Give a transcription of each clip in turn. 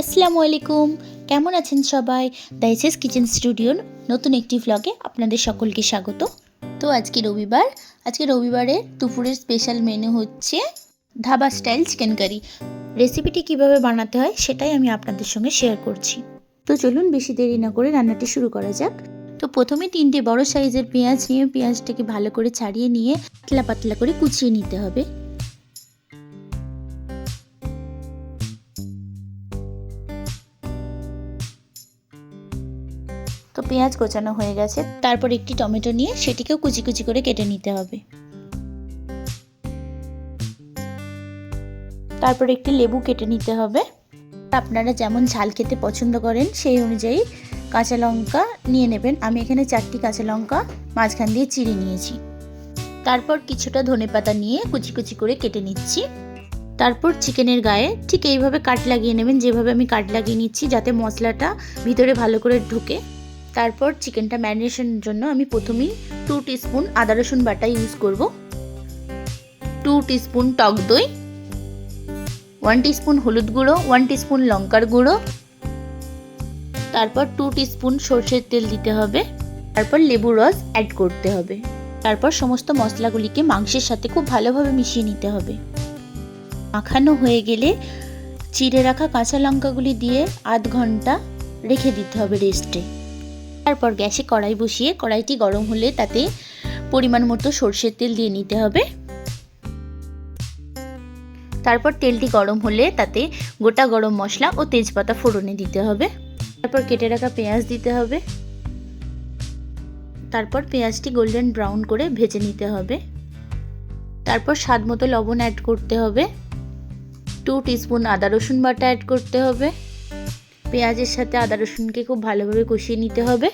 আসসালামু আলাইকুম, কেমন আছেন সবাই? দাইসেস কিচেন স্টুডিওর নতুন একটি ভ্লগে আপনাদের সকলকে স্বাগত। তো আজকে রবিবারে দুপুরের স্পেশাল মেনু হচ্ছে ধাবা স্টাইল চিকেন কারি। রেসিপিটি কিভাবে বানাতে হয় সেটাই আমি আপনাদের সঙ্গে শেয়ার করছি। তো চলুন বেশি দেরি না করে রান্নাটি শুরু করা যাক। তো প্রথমে 3টে বড় সাইজের পেঁয়াজ নিয়ে পেঁয়াজটাকে ভালো করে ছাড়িয়ে নিয়ে পাতলা পাতলা করে কুচিয়ে নিতে হবে। তো পেঁয়াজ কোচানো হয়ে গেছে, তারপর একটি টমেটো নিয়ে সেটিকেও কুচি কুচি করে কেটে নিতে হবে। তারপর একটি লেবু কেটে নিতে হবে। আপনারা যেমন ঝাল খেতে পছন্দ করেন সেই অনুযায়ী কাঁচা লঙ্কা নিয়ে নেবেন। আমি এখানে 4টি কাঁচা লঙ্কা মাঝখান দিয়ে চিড়ে নিয়েছি। তারপর কিছুটা ধনেপাতা নিয়ে কুচি কুচি করে কেটে নিচ্ছি। তারপর চিকেনের গায়ে ঠিক এইভাবে কাট লাগিয়ে নেবেন, যেভাবে আমি কাট লাগিয়ে নিচ্ছি, যাতে মশলাটা ভিতরে ভালো করে ঢুকে। তারপর চিকেনটা ম্যারিনেশনের জন্য আমি প্রথমেই 2 টিস্পুন আদা রসুন বাটা ইউজ করব, 2 টিস্পুন টক দই, 1 টিস্পুন হলুদ গুঁড়ো, 1 টিস্পুন লঙ্কার গুঁড়ো, তারপর 2 টিস্পুন সরষের তেল দিতে হবে। তারপর লেবুর রস অ্যাড করতে হবে। তারপর সমস্ত মশলাগুলিকে মাংসের সাথে খুব ভালোভাবে মিশিয়ে নিতে হবে। মাখানো হয়ে গেলে চিড়ে রাখা কাঁচা লঙ্কাগুলি দিয়ে আধ ঘন্টা রেখে দিতে হবে রেস্টে। তারপর গ্যাসে কড়াই বসিয়ে কড়াইটি গরম হলে তাতে পরিমাণ মতো সরষের তেল দিয়ে নিতে হবে। তারপর তেলটি গরম হলে তাতে গোটা গরম মশলা ও তেজপাতা ফোড়নে দিতে হবে। তারপর কেটে রাখা পেঁয়াজ দিতে হবে। তারপর পেঁয়াজটি গোল্ডেন ব্রাউন করে ভেজে নিতে হবে। তারপর স্বাদ মতো লবণ অ্যাড করতে হবে। 2 টিস্পুন আদা রসুন বাটা অ্যাড করতে হবে। পেঁয়াজের সাথে আদা রসুনকে খুব ভালোভাবে কষিয়ে নিতে হবে।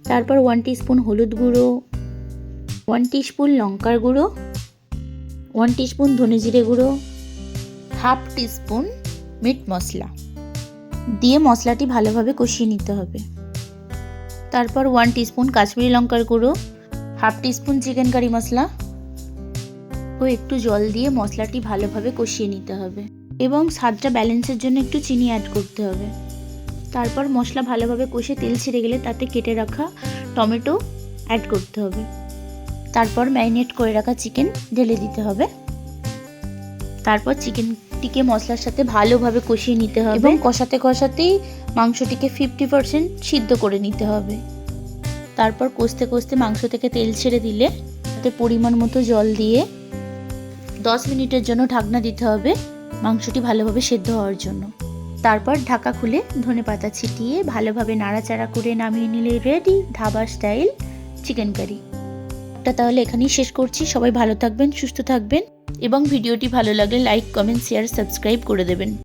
তারপর 1 টিস্পুন হলুদ গুঁড়ো, 1 টিস্পুন লঙ্কার গুঁড়ো, 1 টিস্পুন ধনে জিরে গুঁড়ো, 1/2 টিস্পুন মিট মশলা দিয়ে মশলাটি ভালোভাবে কষিয়ে নিতে হবে। তারপর 1 টিস্পুন কাশ্মীরি লঙ্কার গুঁড়ো, 1/2 টিস্পুন চিকেন কারি মশলা ও একটু জল দিয়ে মশলাটি ভালোভাবে কষিয়ে নিতে হবে এবং স্বাদটা ব্যালেন্সের জন্য একটু চিনি অ্যাড করতে হবে। তারপর মশলা ভালোভাবে কষে তেল ছেড়ে গেলে তাতে কেটে রাখা টমেটো অ্যাড করতে হবে। তারপর ম্যারিনেট করে রাখা চিকেন ঢেলে দিতে হবে। তারপর চিকেনটিকে মশলার সাথে ভালোভাবে কষিয়ে নিতে হবে এবং কষাতে কষাতেই মাংসটিকে 50% সিদ্ধ করে নিতে হবে। তারপর কষতে কষতে মাংস থেকে তেল ছেড়ে দিলে তাতে পরিমাণ মতো জল দিয়ে 10 মিনিটের জন্য ঢাকনা দিতে হবে মাংসটি ভালোভাবে সেদ্ধ হওয়ার জন্য। তারপর ঢাকা খুলে ধনেপাতা ছিটিয়ে ভালোভাবে নাড়াচাড়া করে নামিয়ে নিলে ready dhaba style chicken curry. তাহলে এখানেই শেষ করছি। সবাই ভালো থাকবেন, সুস্থ থাকবেন এবং ভিডিওটি ভালো লাগলে লাইক, কমেন্ট, শেয়ার, সাবস্ক্রাইব করে দেবেন।